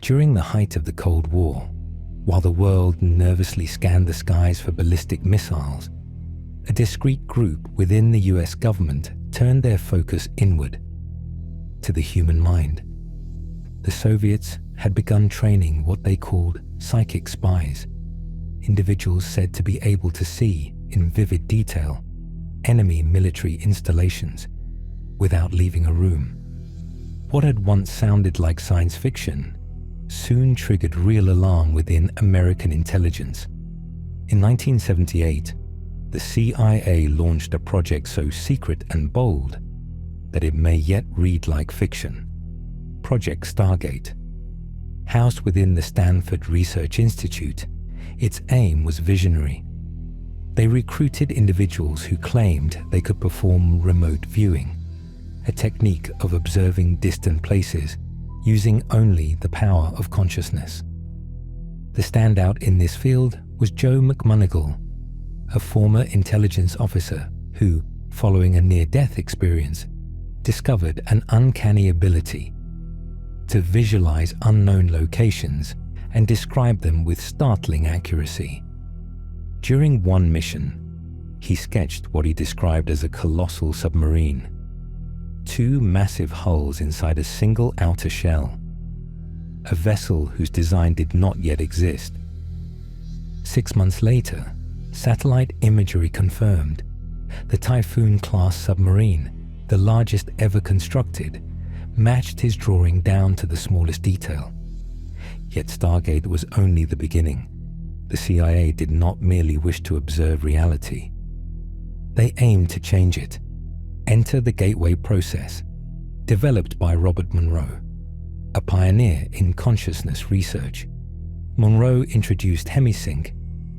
During the height of the Cold War, while the world nervously scanned the skies for ballistic missiles, a discrete group within the US government turned their focus inward, to the human mind. The Soviets had begun training what they called psychic spies, individuals said to be able to see, in vivid detail, enemy military installations without leaving a room. What had once sounded like science fiction soon triggered real alarm within American intelligence. In 1978, the CIA launched a project so secret and bold that it may yet read like fiction. Project Stargate. Housed within the Stanford Research Institute, its aim was visionary. They recruited individuals who claimed they could perform remote viewing, a technique of observing distant places using only the power of consciousness. The standout in this field was Joe McMoneagle, a former intelligence officer who, following a near-death experience, discovered an uncanny ability to visualize unknown locations and describe them with startling accuracy. During one mission, he sketched what he described as a colossal submarine, two massive hulls inside a single outer shell, a vessel whose design did not yet exist. 6 months later, satellite imagery confirmed the Typhoon-class submarine, the largest ever constructed, matched his drawing down to the smallest detail. Yet Stargate was only the beginning. The CIA did not merely wish to observe reality. They aimed to change it. Enter the Gateway process, developed by Robert Monroe, a pioneer in consciousness research. Monroe introduced hemisync,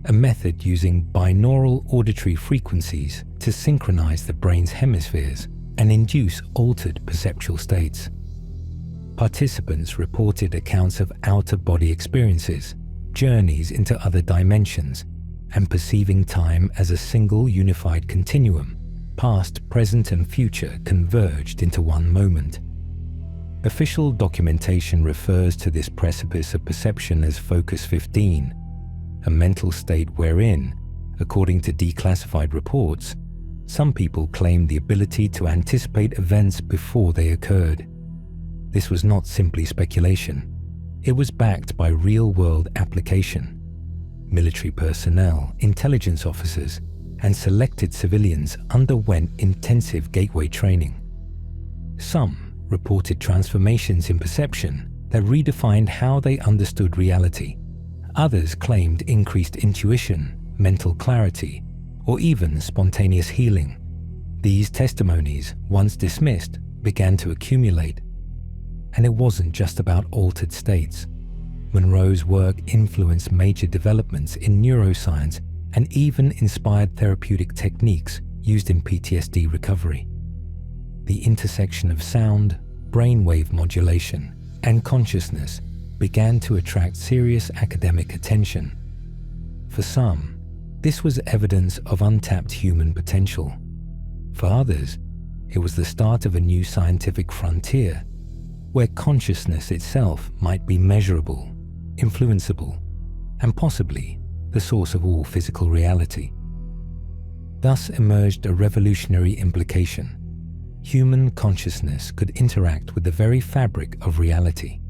a method using binaural auditory frequencies to synchronize the brain's hemispheres and induce altered perceptual states. Participants reported accounts of out-of-body experiences, journeys into other dimensions, and perceiving time as a single unified continuum. Past, present, and future converged into one moment. Official documentation refers to this precipice of perception as Focus 15, a mental state wherein, according to declassified reports, some people claimed the ability to anticipate events before they occurred. This was not simply speculation. It was backed by real-world application. Military personnel, intelligence officers, and selected civilians underwent intensive gateway training. Some reported transformations in perception that redefined how they understood reality. Others claimed increased intuition, mental clarity, or even spontaneous healing. These testimonies, once dismissed, began to accumulate. And it wasn't just about altered states. Monroe's work influenced major developments in neuroscience and even inspired therapeutic techniques used in PTSD recovery. The intersection of sound, brainwave modulation, and consciousness began to attract serious academic attention. For some, this was evidence of untapped human potential. For others, it was the start of a new scientific frontier where consciousness itself might be measurable, influenceable, and possibly the source of all physical reality. Thus emerged a revolutionary implication. Human consciousness could interact with the very fabric of reality.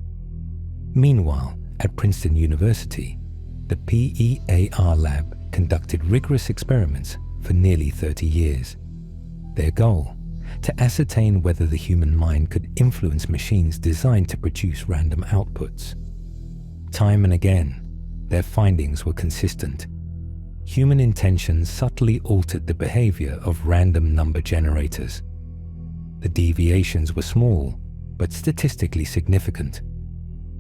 Meanwhile, at Princeton University, the PEAR lab conducted rigorous experiments for nearly 30 years. Their goal, to ascertain whether the human mind could influence machines designed to produce random outputs. Time and again, their findings were consistent. Human intentions subtly altered the behavior of random number generators. The deviations were small, but statistically significant.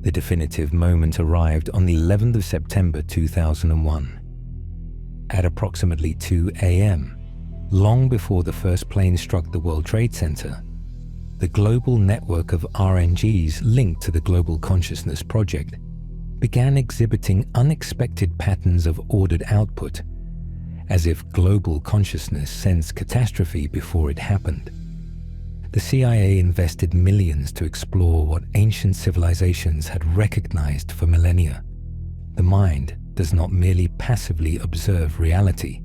The definitive moment arrived on the 11th of September 2001. At approximately 2 a.m., long before the first plane struck the World Trade Center, the global network of RNGs linked to the Global Consciousness Project began exhibiting unexpected patterns of ordered output, as if global consciousness sensed catastrophe before it happened. The CIA invested millions to explore what ancient civilizations had recognized for millennia. The mind does not merely passively observe reality,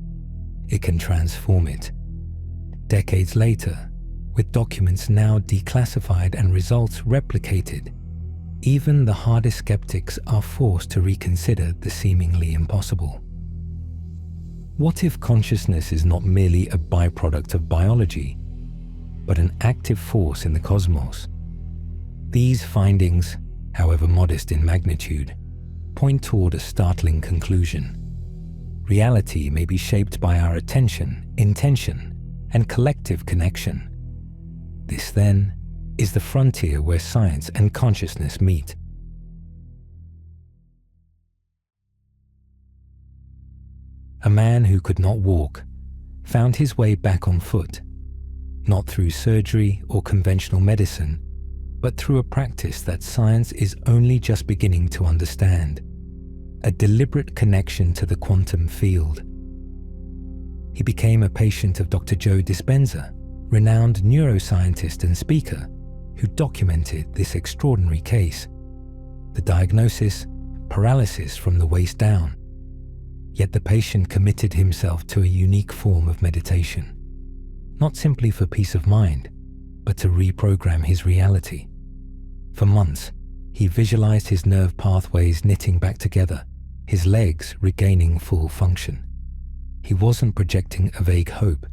it can transform it. Decades later, with documents now declassified and results replicated, even the hardest skeptics are forced to reconsider the seemingly impossible. What if consciousness is not merely a byproduct of biology, but an active force in the cosmos? These findings, however modest in magnitude, point toward a startling conclusion. Reality may be shaped by our attention, intention, and collective connection. This, then, is the frontier where science and consciousness meet. A man who could not walk found his way back on foot, not through surgery or conventional medicine, but through a practice that science is only just beginning to understand: a deliberate connection to the quantum field. He became a patient of Dr. Joe Dispenza, renowned neuroscientist and speaker, who documented this extraordinary case. The diagnosis: paralysis from the waist down. Yet the patient committed himself to a unique form of meditation, not simply for peace of mind, but to reprogram his reality. For months, he visualized his nerve pathways knitting back together, his legs regaining full function. He wasn't projecting a vague hope.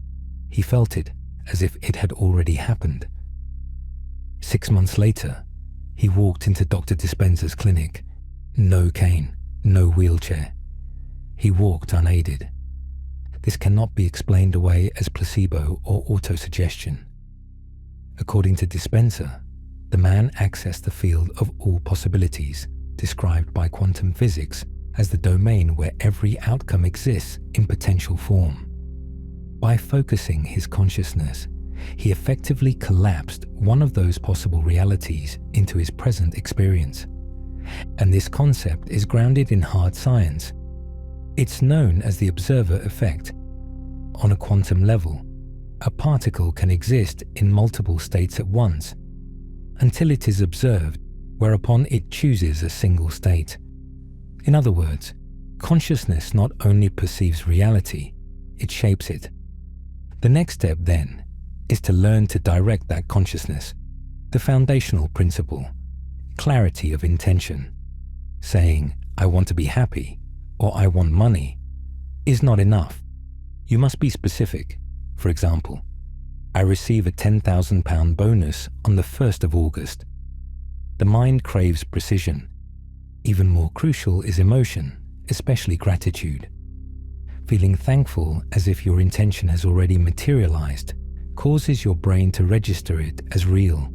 He felt it as if it had already happened. 6 months later, he walked into Dr. Dispenza's clinic. No cane, no wheelchair. He walked unaided. This cannot be explained away as placebo or autosuggestion. According to Dispenza, the man accessed the field of all possibilities, described by quantum physics as the domain where every outcome exists in potential form. By focusing his consciousness, he effectively collapsed one of those possible realities into his present experience. And this concept is grounded in hard science. It's known as the observer effect. On a quantum level, a particle can exist in multiple states at once, until it is observed, whereupon it chooses a single state. In other words, consciousness not only perceives reality, it shapes it. The next step, then, is to learn to direct that consciousness. The foundational principle: clarity of intention. Saying, "I want to be happy," or "I want money," is not enough. You must be specific. For example, "I receive a £10,000 bonus on the 1st of August. The mind craves precision. Even more crucial is emotion, especially gratitude. Feeling thankful as if your intention has already materialized causes your brain to register it as real.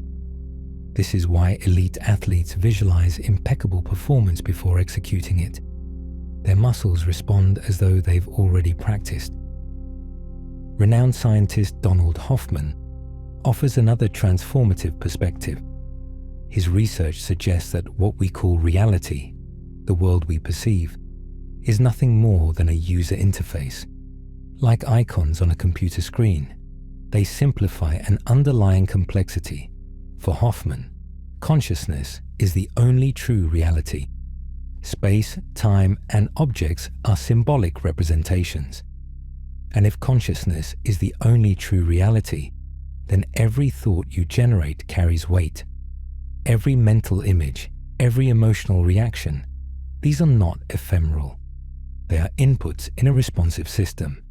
This is why elite athletes visualize impeccable performance before executing it. Their muscles respond as though they've already practiced. Renowned scientist Donald Hoffman offers another transformative perspective. His research suggests that what we call reality, the world we perceive, is nothing more than a user interface. Like icons on a computer screen, they simplify an underlying complexity. For Hoffman, consciousness is the only true reality. Space, time, and objects are symbolic representations. And if consciousness is the only true reality, then every thought you generate carries weight. Every mental image, every emotional reaction, these are not ephemeral. They are inputs in a responsive system.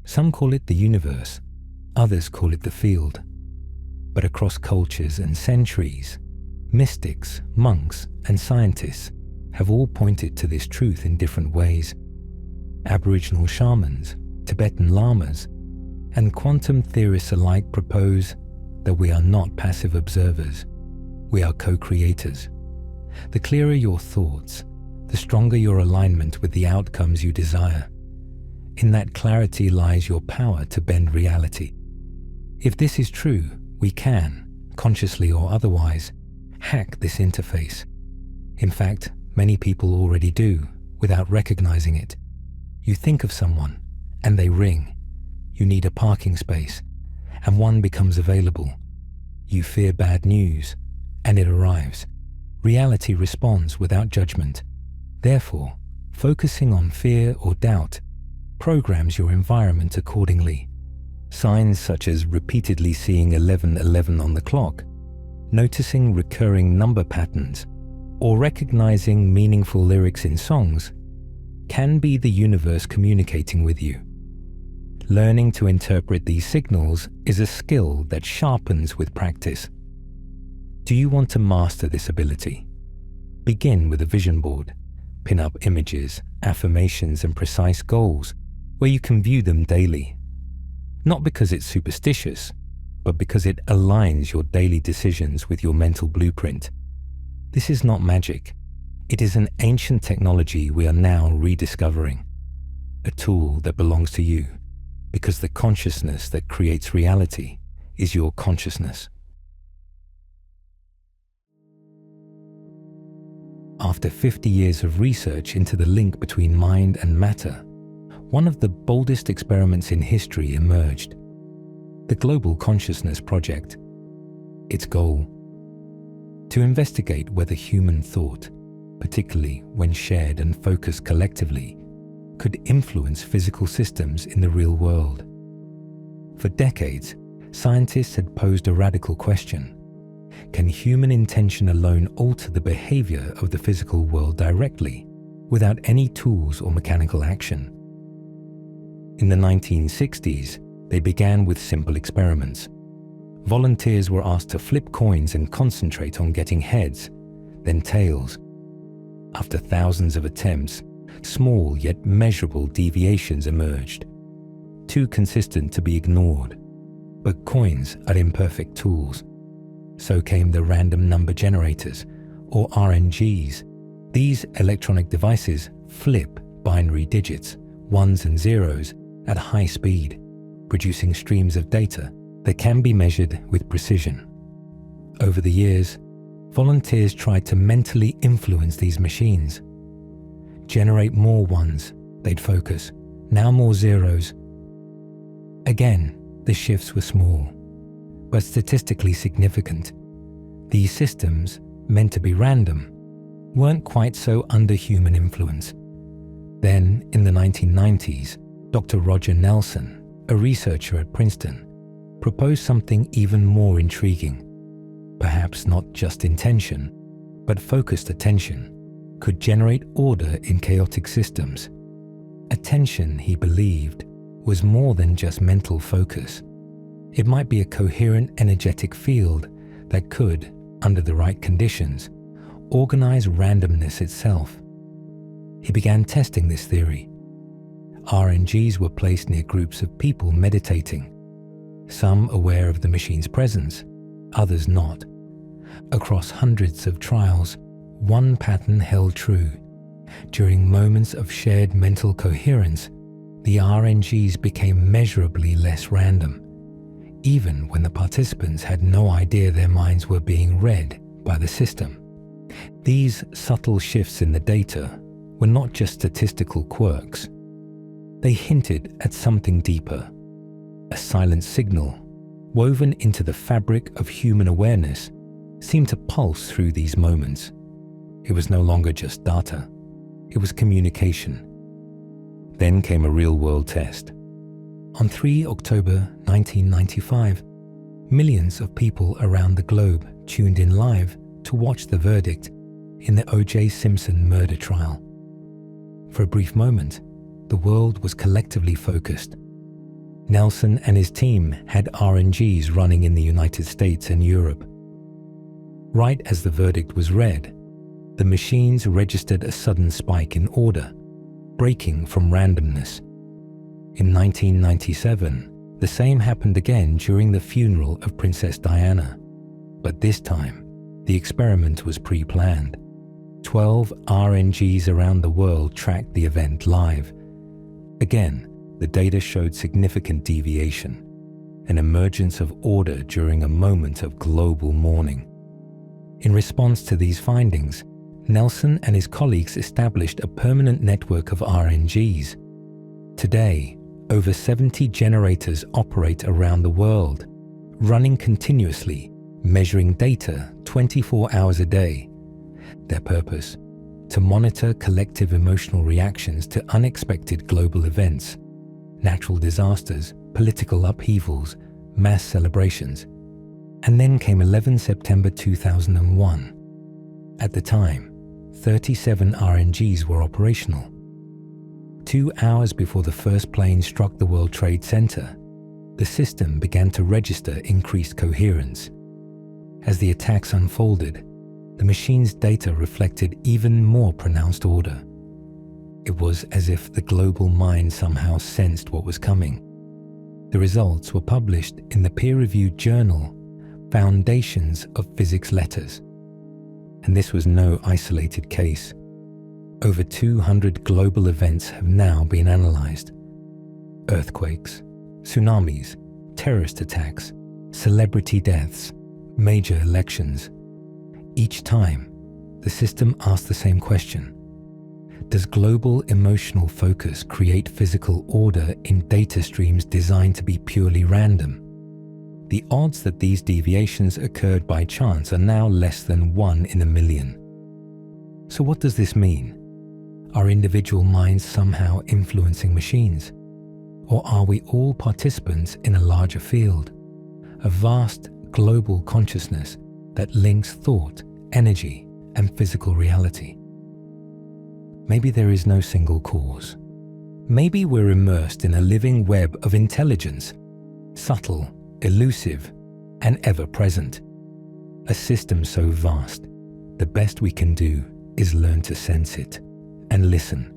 Some call it the universe, others call it the field. But across cultures and centuries, mystics, monks, and scientists have all pointed to this truth in different ways. Aboriginal shamans, Tibetan lamas, and quantum theorists alike propose that we are not passive observers. We are co-creators. The clearer your thoughts, the stronger your alignment with the outcomes you desire. In that clarity lies your power to bend reality. If this is true, we can, consciously or otherwise, hack this interface. In fact, many people already do, without recognizing it. You think of someone, and they ring. You need a parking space, and one becomes available. You fear bad news, and it arrives. Reality responds without judgment. Therefore, focusing on fear or doubt programs your environment accordingly. Signs such as repeatedly seeing 11:11 on the clock, noticing recurring number patterns, or recognizing meaningful lyrics in songs can be the universe communicating with you. Learning to interpret these signals is a skill that sharpens with practice. Do you want to master this ability? Begin with a vision board. Pin up images, affirmations, and precise goals where you can view them daily. Not because it's superstitious, but because it aligns your daily decisions with your mental blueprint. This is not magic. It is an ancient technology we are now rediscovering. A tool that belongs to you, because the consciousness that creates reality is your consciousness. After 50 years of research into the link between mind and matter, one of the boldest experiments in history emerged: the Global Consciousness Project. Its goal: to investigate whether human thought, particularly when shared and focused collectively, could influence physical systems in the real world. For decades, scientists had posed a radical question: can human intention alone alter the behavior of the physical world directly, without any tools or mechanical action? In the 1960s, they began with simple experiments. Volunteers were asked to flip coins and concentrate on getting heads, then tails. After thousands of attempts, small yet measurable deviations emerged, too consistent to be ignored. But coins are imperfect tools. So came the random number generators, or RNGs. These electronic devices flip binary digits, ones and zeros, at high speed, producing streams of data that can be measured with precision. Over the years, volunteers tried to mentally influence these machines. Generate more ones, they'd focus. Now more zeros. Again, the shifts were small, but statistically significant. These systems, meant to be random, weren't quite so under human influence. Then, in the 1990s, Dr. Roger Nelson, a researcher at Princeton, proposed something even more intriguing. Perhaps not just intention, but focused attention could generate order in chaotic systems. Attention, he believed, was more than just mental focus. It might be a coherent energetic field that could, under the right conditions, organize randomness itself. He began testing this theory. RNGs were placed near groups of people meditating, some aware of the machine's presence, others not. Across hundreds of trials, one pattern held true. During moments of shared mental coherence, the RNGs became measurably less random, even when the participants had no idea their minds were being read by the system. These subtle shifts in the data were not just statistical quirks. They hinted at something deeper, a silent signal woven into the fabric of human awareness seemed to pulse through these moments. It was no longer just data, it was communication. Then came a real-world test. On 3 October 1995, millions of people around the globe tuned in live to watch the verdict in the O.J. Simpson murder trial. For a brief moment, the world was collectively focused. Nelson and his team had RNGs running in the United States and Europe. Right as the verdict was read, the machines registered a sudden spike in order, breaking from randomness. In 1997, the same happened again during the funeral of Princess Diana. But this time, the experiment was pre-planned. 12 RNGs around the world tracked the event live. Again, the data showed significant deviation, an emergence of order during a moment of global mourning. In response to these findings, Nelson and his colleagues established a permanent network of RNGs. Today, over 70 generators operate around the world, running continuously, measuring data 24 hours a day. Their purpose: to monitor collective emotional reactions to unexpected global events, natural disasters, political upheavals, mass celebrations. And then came 11 September 2001. At the time, 37 RNGs were operational. 2 hours before the first plane struck the World Trade Center, the system began to register increased coherence. As the attacks unfolded, the machine's data reflected even more pronounced order. It was as if the global mind somehow sensed what was coming. The results were published in the peer-reviewed journal Foundations of Physics Letters. And this was no isolated case. Over 200 global events have now been analyzed. Earthquakes, tsunamis, terrorist attacks, celebrity deaths, major elections. Each time, the system asked the same question: does global emotional focus create physical order in data streams designed to be purely random? The odds that these deviations occurred by chance are now less than 1 in a million. So what does this mean? Are individual minds somehow influencing machines? Or are we all participants in a larger field, a vast global consciousness that links thought, energy, and physical reality? Maybe there is no single cause. Maybe we're immersed in a living web of intelligence, subtle, elusive, and ever-present. A system so vast, the best we can do is learn to sense it and listen.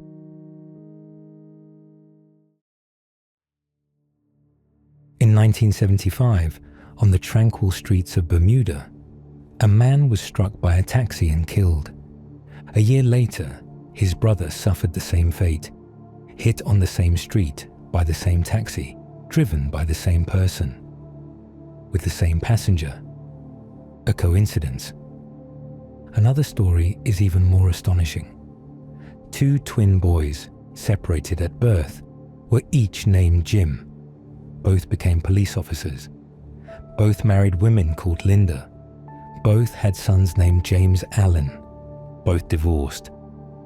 In 1975, on the tranquil streets of Bermuda, a man was struck by a taxi and killed. A year later, his brother suffered the same fate, hit on the same street by the same taxi, driven by the same person, with the same passenger. A coincidence? Another story is even more astonishing. 2 twin boys, separated at birth, were each named Jim. Both became police officers. Both married women called Linda. Both had sons named James Allen. Both divorced,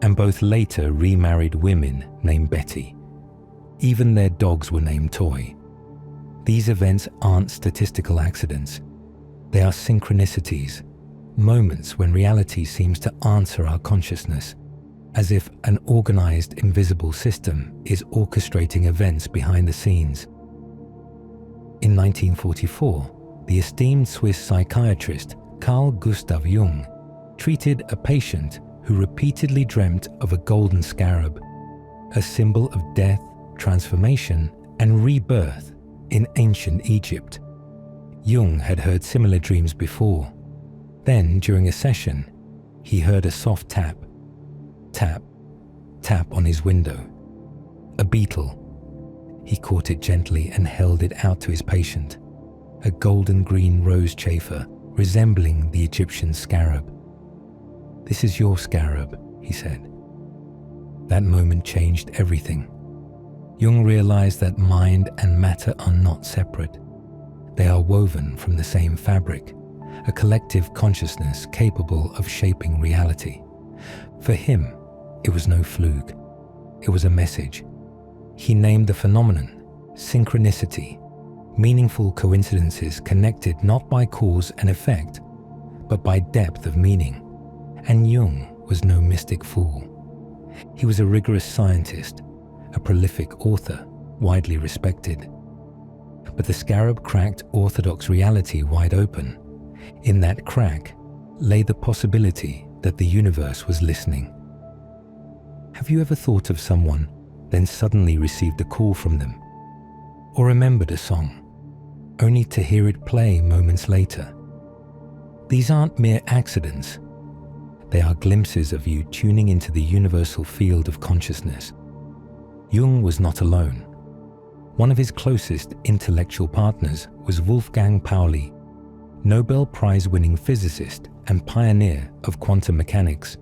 and both later remarried women named Betty. Even their dogs were named Toy. These events aren't statistical accidents. They are synchronicities, moments when reality seems to answer our consciousness, as if an organized invisible system is orchestrating events behind the scenes. In 1944, the esteemed Swiss psychiatrist Carl Gustav Jung treated a patient who repeatedly dreamt of a golden scarab, a symbol of death, transformation, and rebirth in ancient Egypt. Jung had heard similar dreams before. Then, during a session, he heard a soft tap, tap, tap on his window. A beetle. He caught it gently and held it out to his patient. A golden green rose chafer resembling the Egyptian scarab. "This is your scarab," he said. That moment changed everything. Jung realized that mind and matter are not separate. They are woven from the same fabric, a collective consciousness capable of shaping reality. For him, it was no fluke. It was a message. He named the phenomenon synchronicity, meaningful coincidences connected not by cause and effect, but by depth of meaning. And Jung was no mystic fool. He was a rigorous scientist, a prolific author, widely respected. But the scarab cracked orthodox reality wide open. In that crack lay the possibility that the universe was listening. Have you ever thought of someone, then suddenly received a call from them? Or remembered a song, only to hear it play moments later? These aren't mere accidents. They are glimpses of you tuning into the universal field of consciousness. Jung was not alone. One of his closest intellectual partners was Wolfgang Pauli, Nobel Prize-winning physicist and pioneer of quantum mechanics.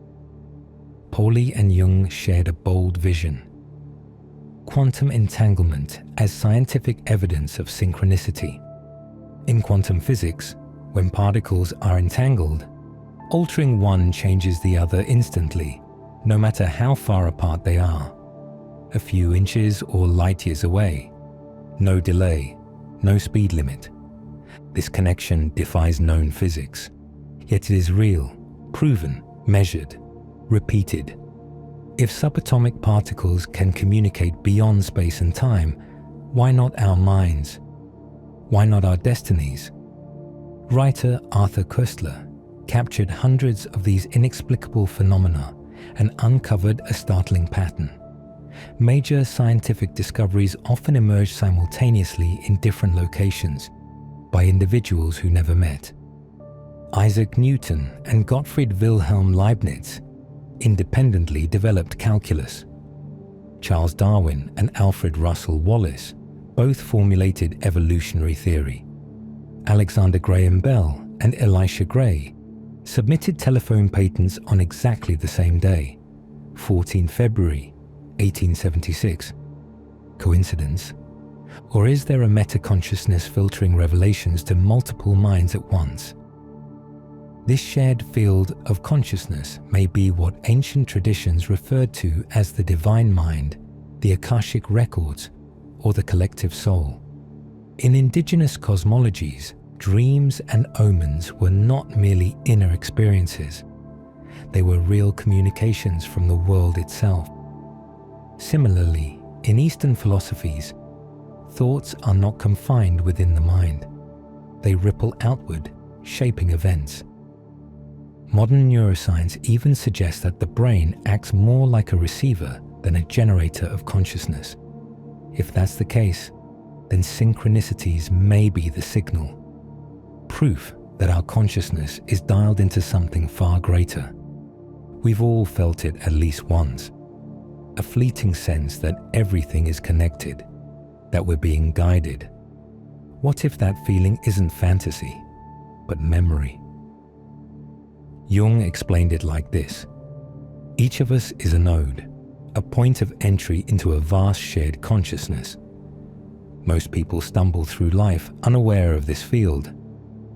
Pauli and Jung shared a bold vision: quantum entanglement as scientific evidence of synchronicity. In quantum physics, When particles are entangled, altering one changes the other instantly, no matter how far apart they are. A few inches or light years away. No delay, no speed limit. This connection defies known physics. Yet it is real, proven, measured, repeated. If subatomic particles can communicate beyond space and time, why not our minds? Why not our destinies? Writer Arthur Koestler captured hundreds of these inexplicable phenomena and uncovered a startling pattern. Major scientific discoveries often emerge simultaneously in different locations by individuals who never met. Isaac Newton and Gottfried Wilhelm Leibniz independently developed calculus. Charles Darwin and Alfred Russel Wallace both formulated evolutionary theory. Alexander Graham Bell and Elisha Gray submitted telephone patents on exactly the same day, 14 February 1876. Coincidence? Or is there a meta-consciousness filtering revelations to multiple minds at once? This shared field of consciousness may be what ancient traditions referred to as the divine mind, the Akashic records, or the collective soul. In indigenous cosmologies, dreams and omens were not merely inner experiences. They were real communications from the world itself. Similarly, in Eastern philosophies, thoughts are not confined within the mind. They ripple outward, shaping events. Modern neuroscience even suggests that the brain acts more like a receiver than a generator of consciousness. If that's the case, then synchronicities may be the signal. Proof that our consciousness is dialed into something far greater. We've all felt it at least once. A fleeting sense that everything is connected, that we're being guided. What if that feeling isn't fantasy, but memory? Jung explained it like this. Each of us is a node, a point of entry into a vast shared consciousness. Most people stumble through life unaware of this field,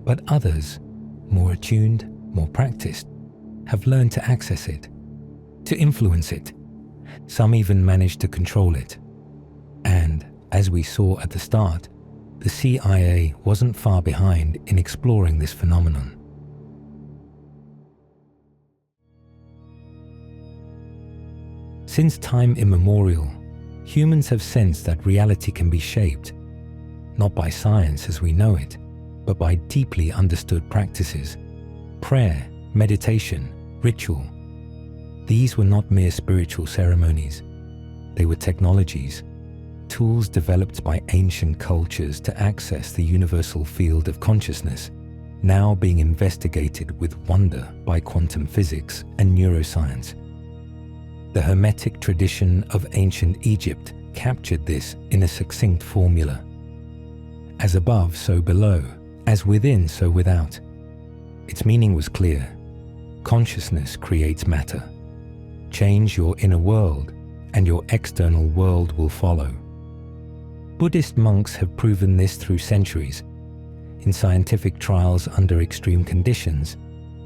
but others, more attuned, more practiced, have learned to access it, to influence it. Some even manage to control it. And, as we saw at the start, the CIA wasn't far behind in exploring this phenomenon. Since time immemorial, humans have sensed that reality can be shaped, not by science as we know it, but by deeply understood practices. Prayer, meditation, ritual. These were not mere spiritual ceremonies. They were technologies, tools developed by ancient cultures to access the universal field of consciousness, now being investigated with wonder by quantum physics and neuroscience. The Hermetic tradition of ancient Egypt captured this in a succinct formula. As above, so below, as within, so without. Its meaning was clear. Consciousness creates matter. Change your inner world, and your external world will follow. Buddhist monks have proven this through centuries. In scientific trials under extreme conditions,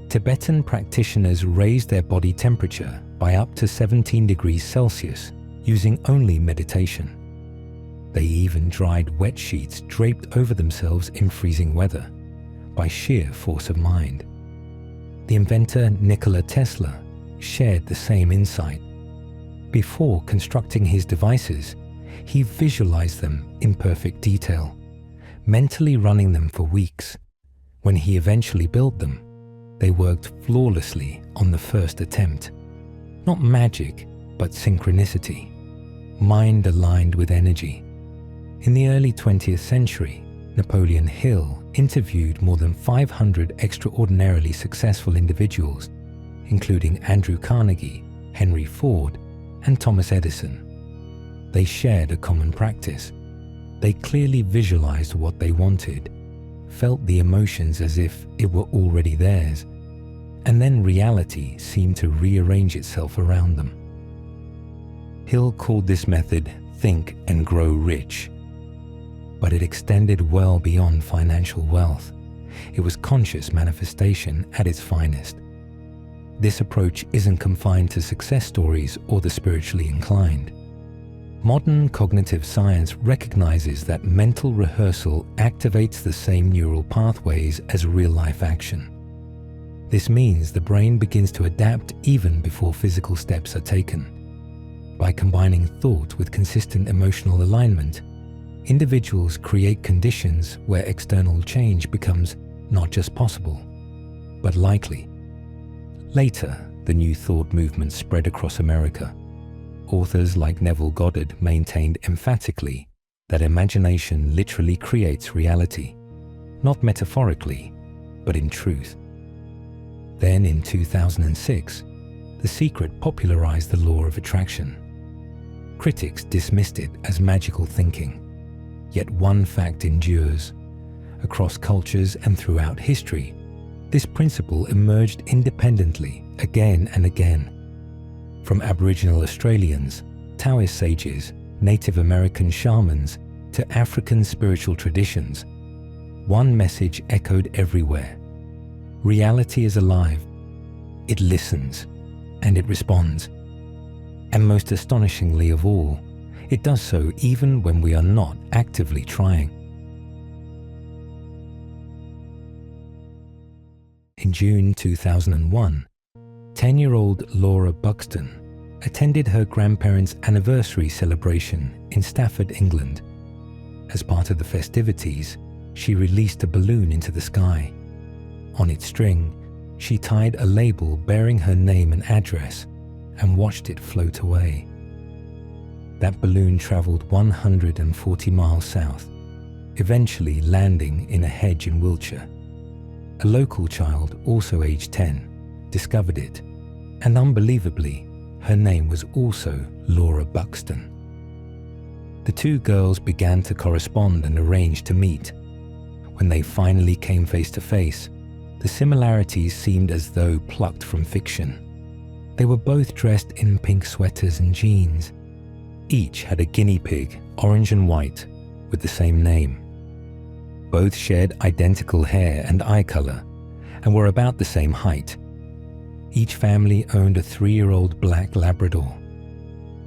Tibetan practitioners raised their body temperature by up to 17 degrees Celsius using only meditation. They even dried wet sheets draped over themselves in freezing weather by sheer force of mind. The inventor Nikola Tesla shared the same insight. Before constructing his devices, he visualized them in perfect detail, mentally running them for weeks. When he eventually built them, they worked flawlessly on the first attempt. Not magic, but synchronicity. Mind aligned with energy. In the early 20th century, Napoleon Hill interviewed more than 500 extraordinarily successful individuals, including Andrew Carnegie, Henry Ford, and Thomas Edison. They shared a common practice. They clearly visualized what they wanted, felt the emotions as if it were already theirs, and then reality seemed to rearrange itself around them. Hill called this method "think and grow rich," but it extended well beyond financial wealth. It was conscious manifestation at its finest. This approach isn't confined to success stories or the spiritually inclined. Modern cognitive science recognizes that mental rehearsal activates the same neural pathways as real-life action. This means the brain begins to adapt even before physical steps are taken. By combining thought with consistent emotional alignment, individuals create conditions where external change becomes not just possible, but likely. Later, the New Thought movement spread across America. Authors like Neville Goddard maintained emphatically that imagination literally creates reality, not metaphorically, but in truth. Then in 2006, The Secret popularized the law of attraction. Critics dismissed it as magical thinking. Yet one fact endures. Across cultures and throughout history, this principle emerged independently again and again. From Aboriginal Australians, Taoist sages, Native American shamans, to African spiritual traditions, one message echoed everywhere. Reality is alive. It listens, and it responds. And most astonishingly of all, it does so even when we are not actively trying. In June 2001, 10-year-old Laura Buxton attended her grandparents' anniversary celebration in Stafford, England. As part of the festivities, she released a balloon into the sky. On its string, she tied a label bearing her name and address and watched it float away. That balloon traveled 140 miles south, eventually landing in a hedge in Wiltshire. A local child, also aged 10, discovered it, and unbelievably, her name was also Laura Buxton. The two girls began to correspond and arrange to meet. When they finally came face to face, the similarities seemed as though plucked from fiction. They were both dressed in pink sweaters and jeans. Each had a guinea pig, orange and white, with the same name. Both shared identical hair and eye color, and were about the same height. Each family owned a 3-year-old black Labrador.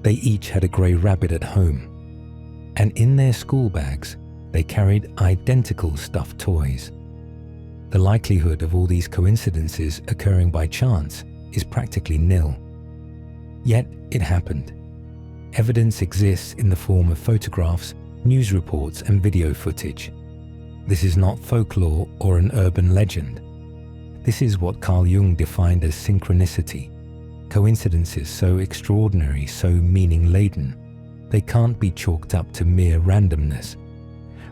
They each had a grey rabbit at home, and in their school bags, they carried identical stuffed toys. The likelihood of all these coincidences occurring by chance is practically nil. Yet it happened. Evidence exists in the form of photographs, news reports, and video footage. This is not folklore or an urban legend. This is what Carl Jung defined as synchronicity. Coincidences so extraordinary, so meaning-laden, they can't be chalked up to mere randomness.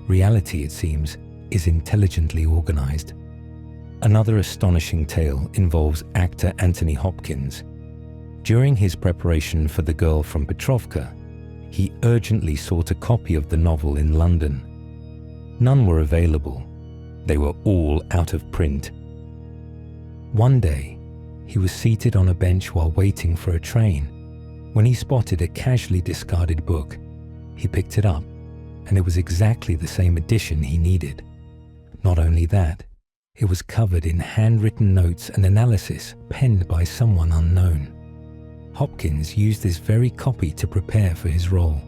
Reality, it seems, is intelligently organized. Another astonishing tale involves actor Anthony Hopkins. During his preparation for The Girl from Petrovka, he urgently sought a copy of the novel in London. None were available. They were all out of print. One day, he was seated on a bench while waiting for a train when he spotted a casually discarded book. He picked it up, and it was exactly the same edition he needed. Not only that, it was covered in handwritten notes and analysis penned by someone unknown. Hopkins used this very copy to prepare for his role.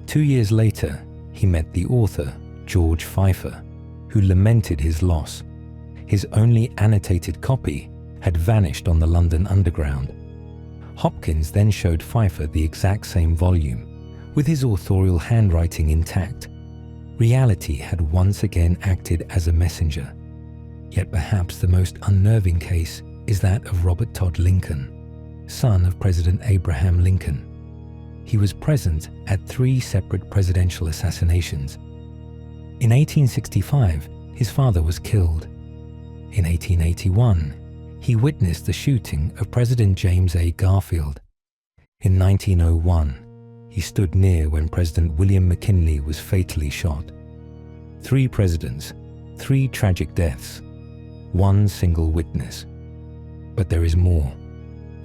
2 years later, he met the author, George Pfeiffer, who lamented his loss. His only annotated copy had vanished on the London Underground. Hopkins then showed Pfeiffer the exact same volume, with his authorial handwriting intact. Reality had once again acted as a messenger. Yet perhaps the most unnerving case is that of Robert Todd Lincoln, son of President Abraham Lincoln. He was present at 3 separate presidential assassinations. In 1865, his father was killed. In 1881, he witnessed the shooting of President James A. Garfield. In 1901, he stood near when President William McKinley was fatally shot. 3 presidents, 3 tragic deaths, 1 single witness. But there is more.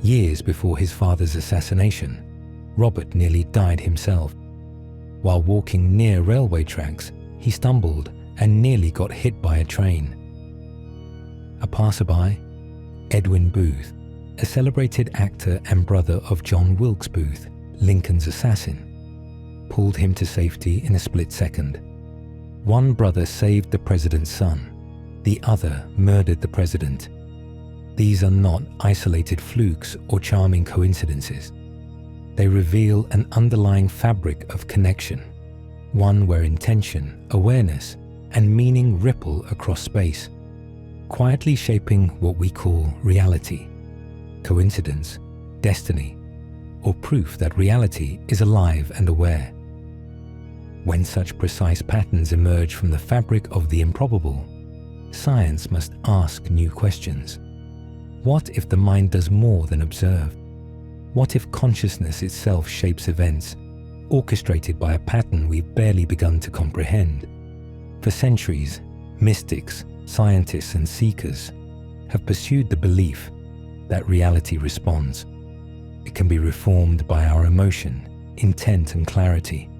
Years before his father's assassination, Robert nearly died himself. While walking near railway tracks, he stumbled and nearly got hit by a train. A passerby, Edwin Booth, a celebrated actor and brother of John Wilkes Booth, Lincoln's assassin, pulled him to safety in a split second. One brother saved the president's son, the other murdered the president. These are not isolated flukes or charming coincidences. They reveal an underlying fabric of connection, one where intention, awareness, and meaning ripple across space, quietly shaping what we call reality, coincidence, destiny, or proof that reality is alive and aware. When such precise patterns emerge from the fabric of the improbable, science must ask new questions. What if the mind does more than observe? What if consciousness itself shapes events, orchestrated by a pattern we've barely begun to comprehend? For centuries, mystics, scientists, and seekers have pursued the belief that reality responds. It can be reformed by our emotion, intent, and clarity.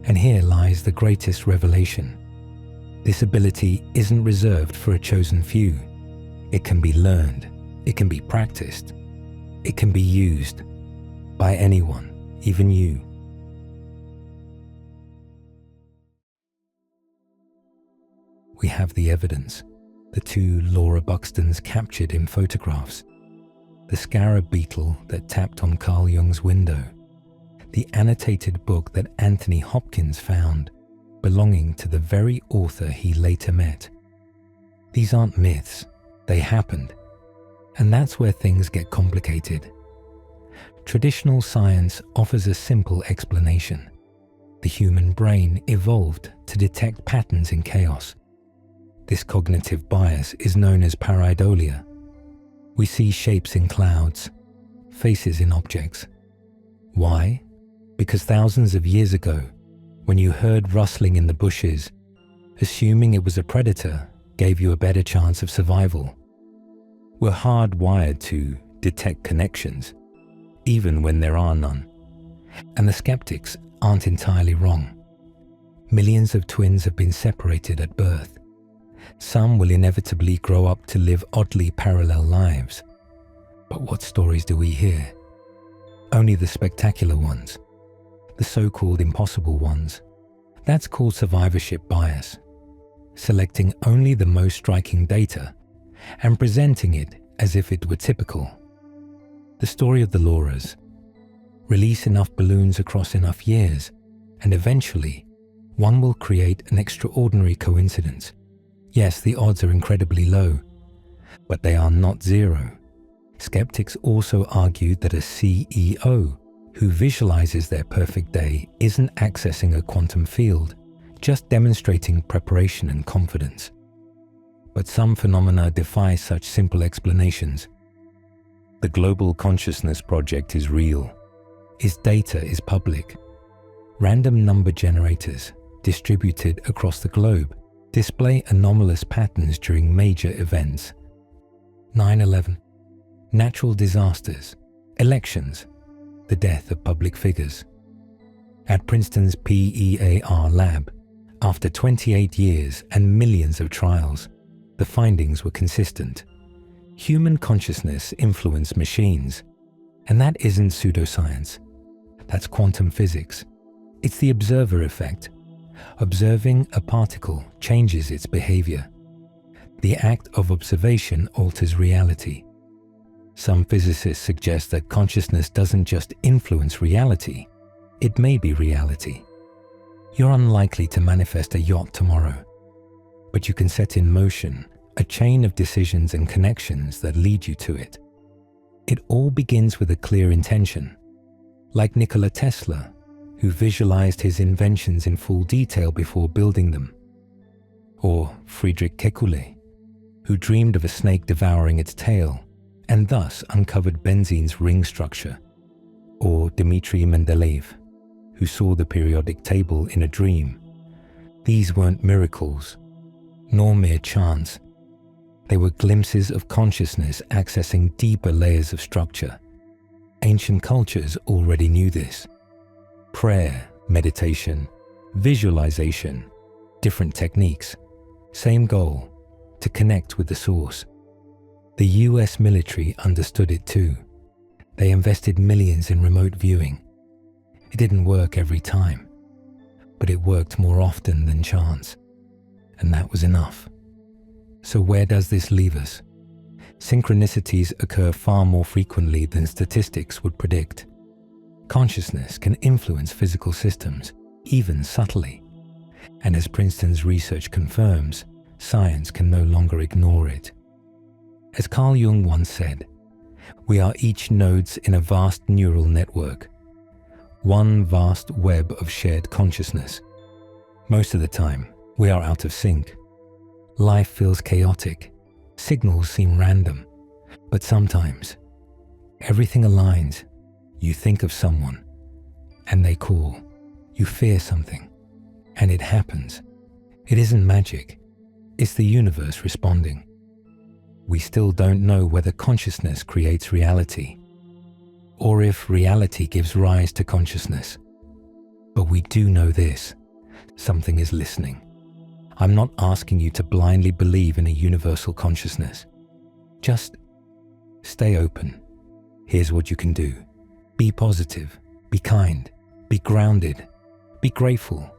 And here lies the greatest revelation. This ability isn't reserved for a chosen few. It can be learned, it can be practiced, it can be used by anyone, even you. We have the evidence, the two Laura Buxtons captured in photographs, the scarab beetle that tapped on Carl Jung's window, the annotated book that Anthony Hopkins found, belonging to the very author he later met. These aren't myths, they happened. And that's where things get complicated. Traditional science offers a simple explanation. The human brain evolved to detect patterns in chaos. This cognitive bias is known as pareidolia. We see shapes in clouds, faces in objects. Why? Because thousands of years ago, when you heard rustling in the bushes, assuming it was a predator gave you a better chance of survival. We're hardwired to detect connections, even when there are none. And the skeptics aren't entirely wrong. Millions of twins have been separated at birth. Some will inevitably grow up to live oddly parallel lives. But what stories do we hear? Only the spectacular ones, the so-called impossible ones. That's called survivorship bias, selecting only the most striking data and presenting it as if it were typical. The story of the Lauras. Release enough balloons across enough years, and eventually, one will create an extraordinary coincidence. Yes, the odds are incredibly low, but they are not zero. Skeptics also argued that a CEO who visualizes their perfect day isn't accessing a quantum field, just demonstrating preparation and confidence. But some phenomena defy such simple explanations. The Global Consciousness Project is real. Its data is public. Random number generators, distributed across the globe, display anomalous patterns during major events. 9/11, natural disasters, elections, the death of public figures. At Princeton's PEAR lab, after 28 years and millions of trials, the findings were consistent. Human consciousness influenced machines, and that isn't pseudoscience. That's quantum physics. It's the observer effect. Observing a particle changes its behavior. The act of observation alters reality. Some physicists suggest that consciousness doesn't just influence reality, it may be reality. You're unlikely to manifest a yacht tomorrow, but you can set in motion a chain of decisions and connections that lead you to it. It all begins with a clear intention. Like Nikola Tesla, who visualized his inventions in full detail before building them. Or Friedrich Kekulé, who dreamed of a snake devouring its tail and thus uncovered benzene's ring structure. Or Dmitri Mendeleev, who saw the periodic table in a dream. These weren't miracles, nor mere chance. They were glimpses of consciousness accessing deeper layers of structure. Ancient cultures already knew this. Prayer, meditation, visualization, Different techniques, same goal, to connect with the source. The US military understood it too. They invested millions in remote viewing. It didn't work every time, but it worked more often than chance, and that was enough. So where does this leave us? Synchronicities occur far more frequently than statistics would predict. Consciousness can influence physical systems, even subtly. And as Princeton's research confirms, science can no longer ignore it. As Carl Jung once said, we are each nodes in a vast neural network, one vast web of shared consciousness. Most of the time, we are out of sync. Life feels chaotic, signals seem random, but sometimes everything aligns. You think of someone, and they call. You fear something, and it happens. It isn't magic, it's the universe responding. We still don't know whether consciousness creates reality, or if reality gives rise to consciousness. But we do know this: something is listening. I'm not asking you to blindly believe in a universal consciousness. Just stay open. Here's what you can do. Be positive, be kind, be grounded, be grateful.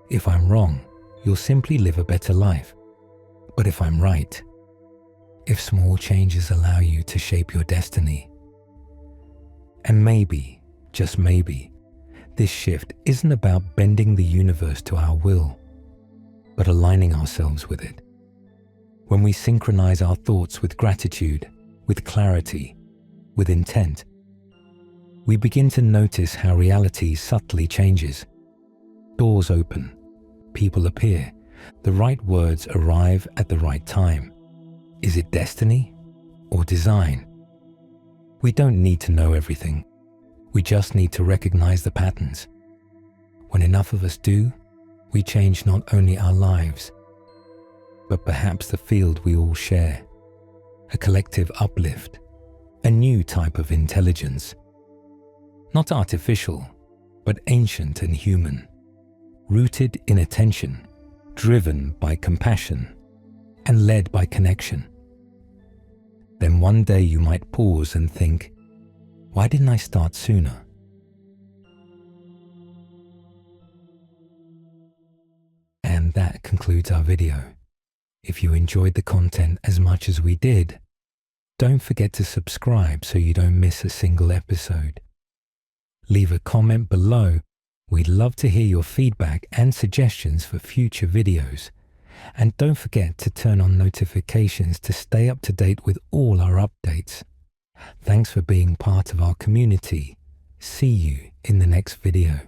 If I'm wrong, you'll simply live a better life. But if I'm right, if small changes allow you to shape your destiny, and maybe, just maybe, this shift isn't about bending the universe to our will, but aligning ourselves with it. When we synchronize our thoughts with gratitude, with clarity, with intent, we begin to notice how reality subtly changes. Doors open, people appear, the right words arrive at the right time. Is it destiny or design? We don't need to know everything. We just need to recognize the patterns. When enough of us do, we change not only our lives, but perhaps the field we all share. A collective uplift, a new type of intelligence. Not artificial, but ancient and human, rooted in attention, driven by compassion, and led by connection. Then one day you might pause and think, why didn't I start sooner? And that concludes our video. If you enjoyed the content as much as we did, don't forget to subscribe so you don't miss a single episode. Leave a comment below. We'd love to hear your feedback and suggestions for future videos. And don't forget to turn on notifications to stay up to date with all our updates. Thanks for being part of our community. See you in the next video.